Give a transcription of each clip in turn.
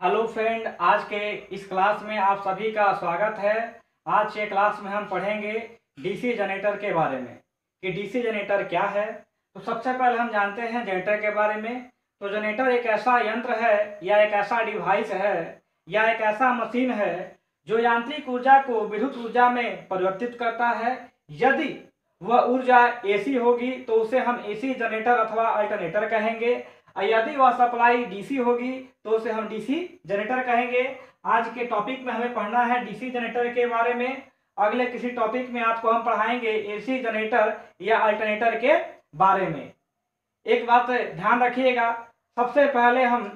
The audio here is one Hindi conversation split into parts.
हेलो फ्रेंड, आज के इस क्लास में आप सभी का स्वागत है। आज के क्लास में हम पढ़ेंगे डीसी जनरेटर के बारे में कि डीसी जनरेटर क्या है। तो सबसे पहले हम जानते हैं जनरेटर के बारे में। तो जनरेटर एक ऐसा यंत्र है या एक ऐसा डिवाइस है या एक ऐसा मशीन है जो यांत्रिक ऊर्जा को विद्युत ऊर्जा में परिवर्तित करता है। यदि वह ऊर्जा एसी होगी तो उसे हम एसी जनरेटर अथवा अल्टरनेटर कहेंगे, और यदि वह सप्लाई डीसी होगी तो उसे हम डीसी जनरेटर कहेंगे। आज के टॉपिक में हमें पढ़ना है डीसी जनरेटर के बारे में। अगले किसी टॉपिक में आपको हम पढ़ाएंगे एसी जनरेटर या अल्टरनेटर के बारे में। एक बात ध्यान रखिएगा, सबसे पहले हम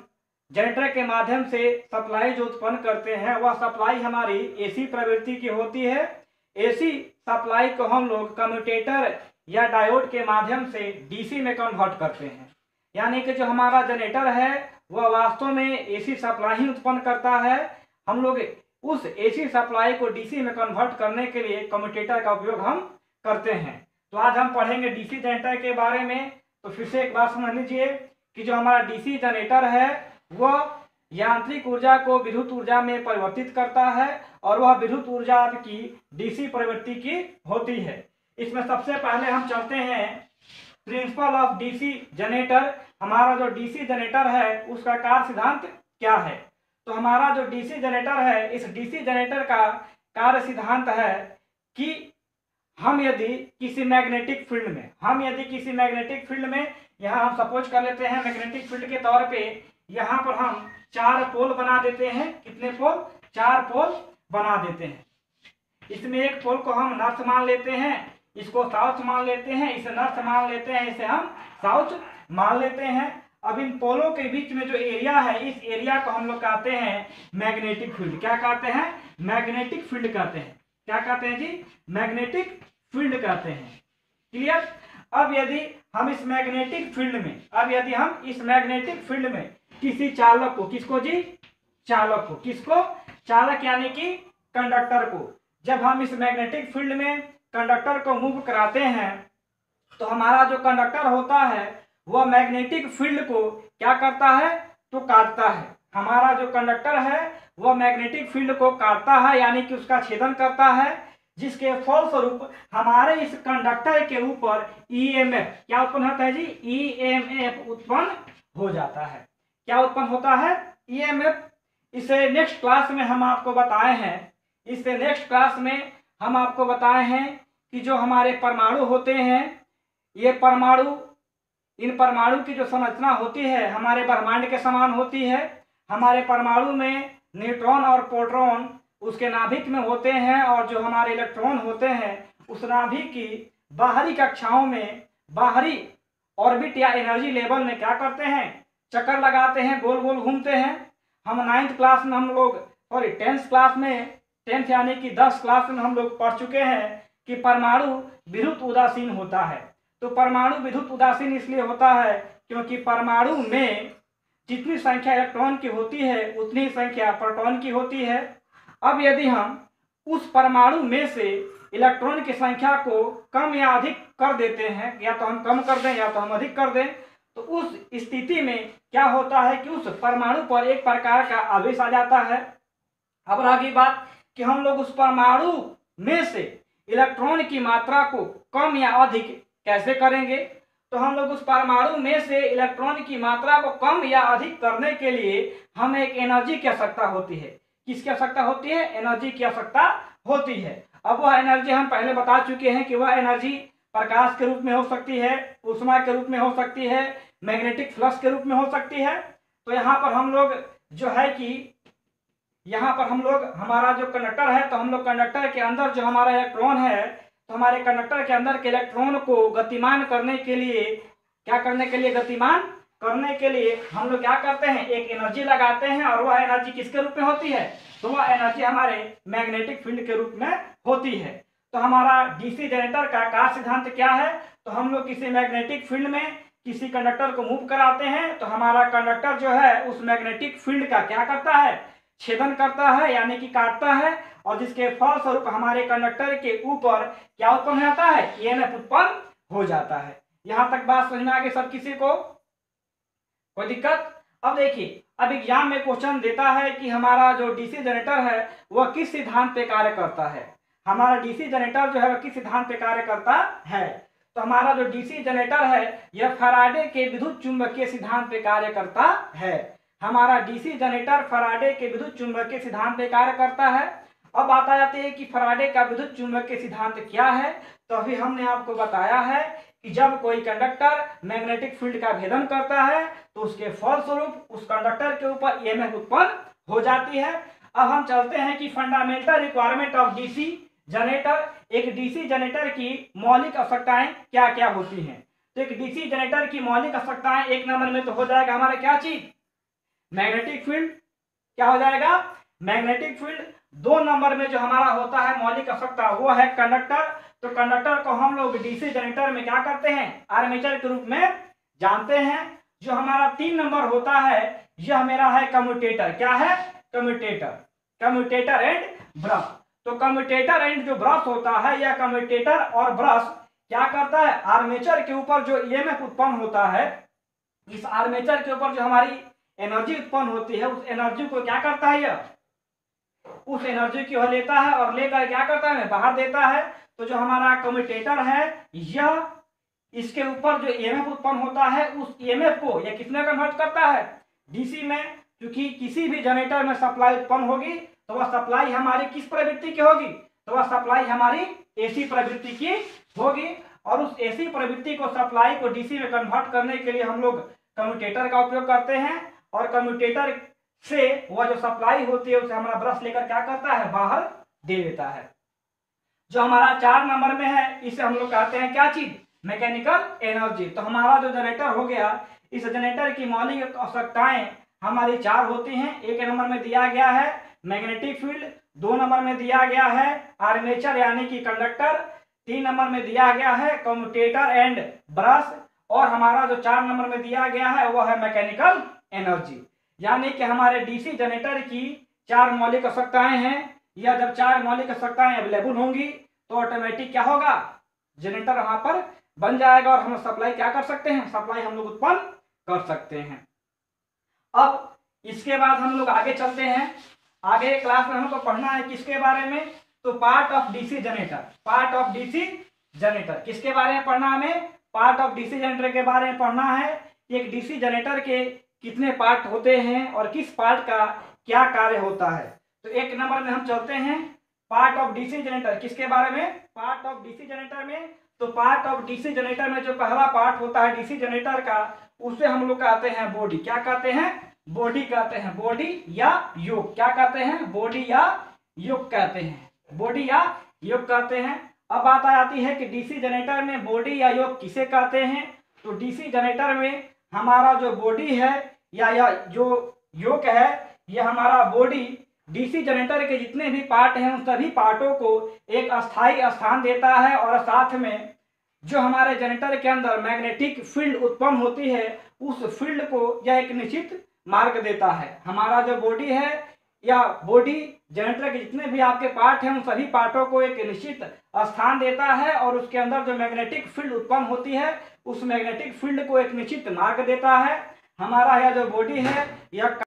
जनरेटर के माध्यम से सप्लाई जो उत्पन्न करते हैं वह सप्लाई हमारी एसी प्रवृत्ति की होती है। एसी सप्लाई को हम लोग कम्यूटेटर या डायोड के माध्यम से डीसी में कन्वर्ट करते हैं। यानी कि जो हमारा जनरेटर है वह वास्तव में एसी सप्लाई उत्पन्न करता है। हम लोग उस एसी सप्लाई को डीसी में कन्वर्ट करने के लिए कम्यूटेटर का उपयोग हम करते हैं। तो आज हम पढ़ेंगे डीसी जनरेटर के बारे में। तो फिर से एक बात समझ लीजिए कि जो हमारा डीसी जनरेटर है वह यांत्रिक ऊर्जा को विद्युत ऊर्जा में परिवर्तित करता है और वह विद्युत ऊर्जा आपकी डीसी प्रवृत्ति की होती है। इसमें सबसे पहले हम चलते हैं प्रिंसिपल ऑफ डीसी जनरेटर। हमारा जो डीसी जनरेटर है उसका कार्य सिद्धांत क्या है। तो हमारा जो डीसी जनरेटर है, इस डीसी जनरेटर का कार्य सिद्धांत है कि हम यदि किसी मैग्नेटिक फील्ड में यहाँ हम सपोज कर लेते हैं मैग्नेटिक फील्ड के तौर पे यहाँ पर हम 4 पोल बना देते हैं। कितने पोल? 4 पोल बना देते हैं। इसमें एक पोल को हम नॉर्थ मान लेते हैं, इसको साउथ मान लेते हैं, इसे नॉर्थ मान लेते हैं, इसे हम साउथ मान लेते हैं। अब इन पोलों के बीच में जो एरिया है इस एरिया को हम लोग कहते हैं मैग्नेटिक फील्ड। क्या कहते हैं? मैग्नेटिक फील्ड कहते हैं। क्या कहते हैं जी? मैग्नेटिक फील्ड कहते हैं। क्लियर? अब यदि हम इस मैग्नेटिक फील्ड में किसी चालक को, किसको जी? चालक को। किसको? चालक यानी कि कंडक्टर को। जब हम इस मैग्नेटिक फील्ड में कंडक्टर को मूव कराते हैं तो हमारा जो कंडक्टर होता है वह मैग्नेटिक फील्ड को क्या करता है? तो काटता है। हमारा जो कंडक्टर है वह मैग्नेटिक फील्ड को काटता है, यानी कि उसका छेदन करता है, जिसके फलस्वरूप हमारे इस कंडक्टर के ऊपर ईएमएफ क्या उत्पन्न होता है जी? ईएमएफ उत्पन्न हो जाता है। क्या उत्पन्न होता है? ईएमएफ। इसे नेक्स्ट क्लास में हम आपको बताए हैं कि जो हमारे परमाणु होते हैं, ये परमाणु, इन परमाणु की जो संरचना होती है हमारे ब्रह्मांड के समान होती है। हमारे परमाणु में न्यूट्रॉन और प्रोटॉन उसके नाभिक में होते हैं, और जो हमारे इलेक्ट्रॉन होते हैं उस नाभिक की बाहरी कक्षाओं में, बाहरी ऑर्बिट या एनर्जी लेवल में क्या करते हैं? चक्कर लगाते हैं, गोल गोल घूमते हैं। हम 9th क्लास में 10th यानी कि 10 क्लास में हम लोग पढ़ चुके हैं कि परमाणु विद्युत उदासीन होता है। तो परमाणु विद्युत उदासीन इसलिए होता है क्योंकि परमाणु में जितनी संख्या इलेक्ट्रॉन की होती है उतनी संख्या प्रोटॉन की होती है। अब यदि हम उस परमाणु में से इलेक्ट्रॉन की संख्या को कम या अधिक कर देते हैं, या तो हम कम कर दें या तो हम अधिक कर दें, तो उस स्थिति में क्या होता है कि उस परमाणु पर एक प्रकार का आवेश आ जाता है। अब रही बात कि हम लोग उस परमाणु में से इलेक्ट्रॉन की मात्रा को कम या अधिक कैसे करेंगे। तो हम लोग उस परमाणु में से इलेक्ट्रॉन की मात्रा को कम या अधिक करने के लिए हमें एक एनर्जी की आवश्यकता होती है। किसकी आवश्यकता होती है? एनर्जी की आवश्यकता होती है। अब वह एनर्जी हम पहले बता चुके हैं कि वह एनर्जी प्रकाश के रूप में हो सकती है, ऊष्मा के रूप में हो सकती है, मैग्नेटिक फ्लक्स के रूप में हो सकती है। तो यहाँ पर हम लोग जो है कि हमारा जो कंडक्टर है, तो हम लोग कंडक्टर के अंदर जो हमारा इलेक्ट्रॉन है, तो हमारे कंडक्टर के अंदर के इलेक्ट्रॉन को गतिमान करने के लिए, गतिमान करने के लिए हम लोग क्या करते हैं? एक एनर्जी लगाते हैं, और वह एनर्जी किसके रूप में होती है? तो वह एनर्जी हमारे मैग्नेटिक फील्ड के रूप में होती है। तो हमारा डीसी जनरेटर का कार्य सिद्धांत क्या है? तो हम लोग किसी मैग्नेटिक फील्ड में किसी कंडक्टर को मूव कराते हैं, तो हमारा कंडक्टर जो है उस मैग्नेटिक फील्ड का क्या करता है? छेदन करता है, यानी कि काटता है, और जिसके फलस्वरूप हमारे कंडक्टर के ऊपर क्या उत्पन्न होता है? ईएमएफ उत्पन्न हो जाता है। यहां तक बात समझ में आ गई सब किसी को? कोई दिक्कत? अब देखिए, अब एग्जाम में क्वेश्चन देता है कि हमारा जो डीसी जनरेटर है वह किस सिद्धांत पे कार्य करता है। हमारा डीसी जनरेटर जो है वह किस सिद्धांत पे कार्य करता है। तो हमारा जो डीसी जनरेटर है यह फैराडे के विद्युत चुंबकीय सिद्धांत पे कार्य करता है। हमारा डीसी जनरेटर फैराडे के विद्युत चुंबकीय सिद्धांत पे कार्य करता है। अब बात आ जाती है कि फैराडे का विद्युत चुंबकीय सिद्धांत क्या है। तो अभी हमने आपको बताया है कि जब कोई कंडक्टर मैग्नेटिक फील्ड का भेदन करता है तो उसके फलस्वरूप उस कंडक्टर के ऊपर ईएमएफ उत्पन्न हो जाती है। अब हम चलते हैं कि fundamental requirement of DC generator, एक डीसी जनरेटर की मौलिक आवश्यकताएं क्या क्या होती हैं। तो एक डीसी जनरेटर की मौलिक आवश्यकताएं एक नंबर में तो हो जाएगा हमारा क्या चीज, मैग्नेटिक फील्ड। क्या हो जाएगा, मैग्नेटिक फील्ड। 2 नंबर में जो हमारा होता है मौलिक आवश्यकता वो है कंडक्टर। तो कंडक्टर को हम लोग डीसी जनरेटर में क्या करते हैं, आर्मेचर के रूप में जानते हैं। जो हमारा 3 नंबर होता है यह मेरा है कम्यूटेटर। क्या है, कम्यूटेटर, कम्यूटेटर एंड ब्रश। तो कम्यूटेटर एंड जो ब्रश होता है, यह कम्यूटेटर और ब्रश क्या करता है, आर्मेचर के ऊपर जो ईएमएफ उत्पन्न होता है, इस आर्मेचर के ऊपर जो हमारी एनर्जी उत्पन्न होती है उस एनर्जी को क्या करता है, यह उस एनर्जी की वह लेता है और लेकर क्या करता है, बाहर देता है। तो जो हमारा कम्यूटेटर है यह इसके ऊपर जो ईएमएफ उत्पन्न होता है उस ईएमएफ को यह किसमें कन्वर्ट करता है, डीसी में। क्योंकि किसी भी जनरेटर में सप्लाई उत्पन्न होगी तो वह सप्लाई हमारी किस प्रवृत्ति की होगी, तो वह सप्लाई हमारी एसी प्रवृत्ति की होगी। और उस एसी प्रवृत्ति को सप्लाई को डीसी में कन्वर्ट करने के लिए हम लोग कम्यूटेटर का उपयोग करते हैं। और कम्यूटेटर से वह जो सप्लाई होती है उसे हमारा ब्रश लेकर क्या करता है, बाहर दे देता है। जो हमारा 4 नंबर में है इसे हम लोग कहते हैं क्या चीज, मैकेनिकल एनर्जी। तो हमारा जो जनरेटर हो गया, इस जनरेटर की मौलिक आवश्यकताएं हमारी 4 होती हैं। 1 नंबर में दिया गया है मैग्नेटिक फील्ड, 2 नंबर में दिया गया है आर्मेचर यानी कि कंडक्टर, 3 नंबर में दिया गया है कम्यूटेटर एंड ब्रश, और हमारा जो 4 नंबर में दिया गया है वह है मैकेनिकल एनर्जी। यानी कि हमारे डीसी जनरेटर की 4 मौलिक आवश्यकताएं हैं। या जब 4 मौलिक आवश्यकताएं अवेलेबल होंगी तो ऑटोमेटिक क्या होगा, जनरेटर वहां पर बन जाएगा और हम सप्लाई क्या कर सकते हैं, सप्लाई हम लोग उत्पन्न कर सकते हैं। अब इसके बाद हम लोग आगे चलते हैं। आगे क्लास में हमको पढ़ना है किसके बारे में, तो part of DC generator. Part of DC generator किसके बारे में पढ़ना, हमें पार्ट ऑफ डीसी जनरेटर के बारे में पढ़ना है। एक डीसी जनरेटर के कितने पार्ट होते हैं और किस पार्ट का क्या कार्य होता है। तो 1 नंबर में हम चलते हैं पार्ट ऑफ डीसी जनरेटर। किसके बारे में, पार्ट ऑफ डीसी जनरेटर में। तो पार्ट ऑफ डीसी जनरेटर में जो पहला पार्ट होता है डीसी जनरेटर का, उसे हम लोग कहते हैं बॉडी। क्या कहते हैं, बॉडी कहते हैं, बॉडी या योक। क्या कहते हैं, बॉडी या योक कहते हैं, बॉडी या योक कहते हैं। अब बात आ जाती है कि डीसी जनरेटर में बॉडी या योक किसे कहते हैं। तो डीसी जनरेटर में हमारा जो बॉडी है या जो योक है, यह हमारा बॉडी डीसी जनरेटर के जितने भी पार्ट हैं उन सभी पार्टों को एक अस्थायी स्थान देता है। और साथ में जो हमारे जनरेटर के अंदर मैग्नेटिक फील्ड उत्पन्न होती है उस फील्ड को यह एक निश्चित मार्ग देता है। हमारा जो बॉडी है या बॉडी जनरेटर के जितने भी आपके पार्ट हैं उन सभी पार्टों को एक निश्चित स्थान देता है और उसके अंदर जो मैग्नेटिक फील्ड उत्पन्न होती है उस मैग्नेटिक फील्ड को एक निश्चित मार्ग देता है। हमारा यह जो बॉडी है यह,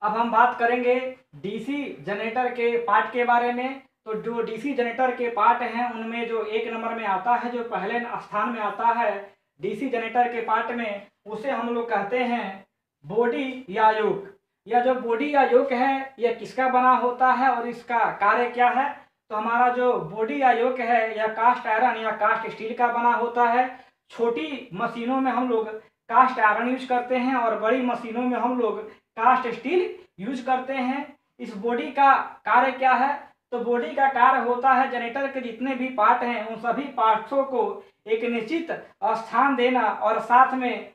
अब हम बात करेंगे डीसी जनरेटर के पार्ट के बारे में। तो जो डीसी जनरेटर के पार्ट हैं उनमें जो 1 नंबर में आता है, जो पहले स्थान में आता है डीसी जनरेटर के पार्ट में, उसे हम लोग कहते हैं बॉडी या योक। यह जो बॉडी या योक है यह किसका बना होता है और इसका कार्य क्या है। तो हमारा जो बॉडी या योक है यह कास्ट आयरन या कास्ट स्टील का बना होता है। छोटी मशीनों में हम लोग कास्ट आयरन यूज करते हैं और बड़ी मशीनों में हम लोग कास्ट स्टील यूज करते हैं। इस बॉडी का कार्य क्या है, तो बॉडी का कार्य होता है जनरेटर के जितने भी पार्ट हैं उन सभी पार्ट्सों को एक निश्चित स्थान देना और साथ में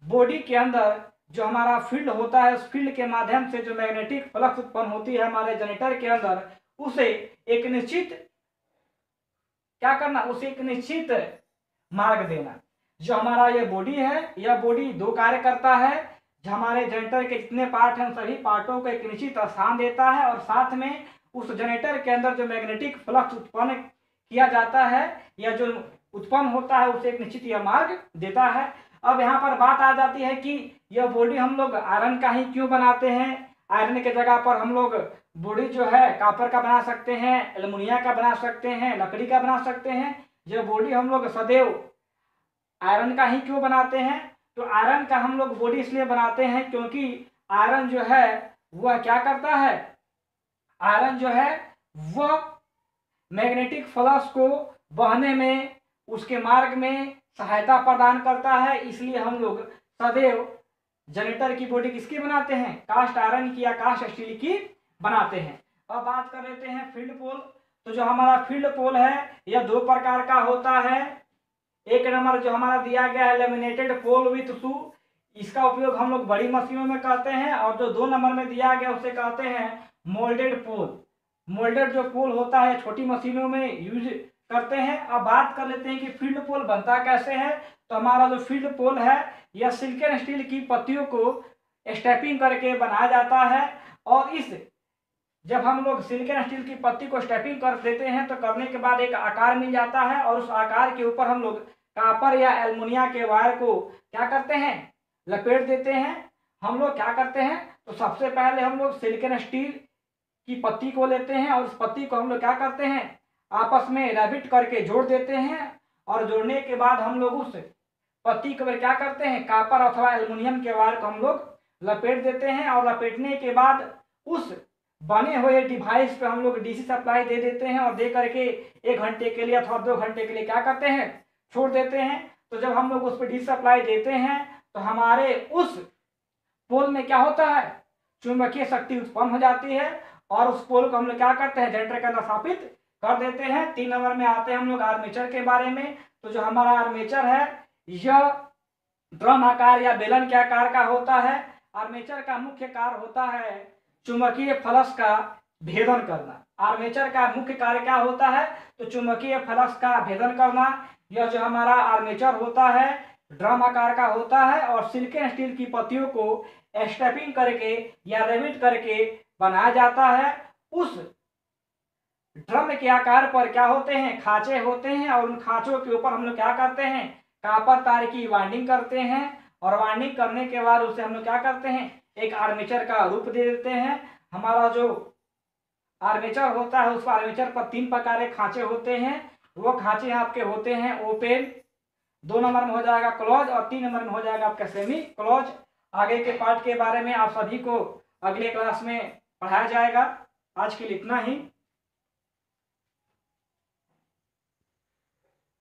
बॉडी के अंदर जो हमारा फील्ड होता है उस फील्ड के माध्यम से जो मैग्नेटिक फ्लक्स उत्पन्न होती है हमारे जनरेटर के अंदर, उसे एक निश्चित क्या करना, उसे एक निश्चित मार्ग देना। जो हमारा ये बॉडी है यह बॉडी 2 कार्य करता है। जो हमारे जनरेटर के जितने पार्ट हैं सभी पार्टों को एक निश्चित स्थान देता है और साथ में उस जनरेटर के अंदर जो मैग्नेटिक फ्लक्स उत्पन्न किया जाता है या जो उत्पन्न होता है उसे एक निश्चित यह मार्ग देता है। अब यहाँ पर बात आ जाती है कि यह बॉडी हम लोग आयरन का ही क्यों बनाते हैं। आयरन के जगह पर हम लोग बॉडी जो है कॉपर का बना सकते हैं, एल्युमिनियम का बना सकते हैं, लकड़ी का बना सकते हैं। यह बॉडी हम लोग सदैव आयरन का ही क्यों बनाते हैं, तो आयरन का हम लोग बॉडी इसलिए बनाते हैं क्योंकि आयरन जो है वह क्या करता है, आयरन जो है वह मैग्नेटिक फ्लक्स को बहने में, उसके मार्ग में सहायता प्रदान करता है। इसलिए हम लोग सदैव जनरेटर की बॉडी किसकी बनाते हैं, कास्ट आयरन की या कास्ट स्टील की बनाते हैं। अब बात कर लेते हैं फील्ड पोल। तो जो हमारा फील्ड पोल है यह दो प्रकार का होता है। एक नंबर जो हमारा दिया गया है लेमिनेटेड पोल विथ शू, इसका उपयोग हम लोग बड़ी मशीनों में करते हैं। और जो 2 नंबर में दिया गया उसे कहते हैं मोल्डेड पोल। मोल्डेड जो पोल होता है छोटी मशीनों में यूज करते हैं। अब बात कर लेते हैं कि फील्ड पोल बनता कैसे है। तो हमारा जो फील्ड पोल है यह सिल्कन स्टील की पत्तियों को स्टेपिंग करके बनाया जाता है। और इस जब हम लोग सिल्कन स्टील की पत्ती को स्टेपिंग कर देते हैं तो करने के बाद एक आकार मिल जाता है और उस आकार के ऊपर हम लोग कॉपर या एल्युमिनियम के वायर को क्या करते हैं, लपेट देते हैं। हम लोग क्या करते हैं, तो सबसे पहले हम लोग सिल्कन स्टील की पत्ती को लेते हैं और उस पत्ती को हम लोग क्या करते हैं, आपस में रैबिट करके जोड़ देते हैं। और जोड़ने के बाद हम लोग उस पत्ती को क्या करते हैं, कॉपर अथवा एल्युमिनियम के वायर को हम लोग लपेट देते हैं। और लपेटने के बाद उस बने हुए डिवाइस पे हम लोग डीसी सप्लाई दे देते हैं और दे करके 1 घंटे के लिए अथवा 2 घंटे के लिए क्या करते हैं, छोड़ देते हैं। तो जब हम लोग उस पर डीसी सप्लाई देते हैं तो हमारे उस पोल में क्या होता है, चुंबकीय शक्ति उत्पन्न हो जाती है और उस पोल को हम लोग क्या करते हैं, जनरेटर के अंदर स्थापित कर देते हैं। 3 नंबर में आते हैं हम लोग आर्मेचर के बारे में। तो जो हमारा आर्मेचर है यह ड्रम आकार या बेलन के आकार का होता है। आर्मेचर का मुख्य कार्य होता है चुंबकीय फ्लक्स का भेदन करना। आर्मेचर का मुख्य कार्य क्या होता है, तो चुंबकीय फ्लक्स का भेदन करना। यह जो हमारा आर्मेचर होता है ड्रम आकार का होता है और सिल्कन स्टील की पत्तियों को स्टेपिंग करके या रेबिट करके बनाया जाता है। उस ड्रम के आकार पर क्या होते हैं, खांचे होते हैं और उन खांचों के ऊपर हम लोग क्या करते हैं, कॉपर तार की वाइंडिंग करते हैं। और वाइंडिंग करने के बाद उसे हम लोग क्या करते हैं, एक आर्मेचर का रूप दे देते हैं। हमारा जो आर्मेचर होता है उस आर्मेचर पर 3 प्रकार के खांचे होते हैं। वो खांचे आपके होते हैं ओपन, 2 नंबर में हो जाएगा क्लोज और 3 नंबर में हो जाएगा आपका सेमी क्लोज। आगे के पार्ट के बारे में आप सभी को अगले क्लास में पढ़ाया जाएगा। आज के लिए इतना ही।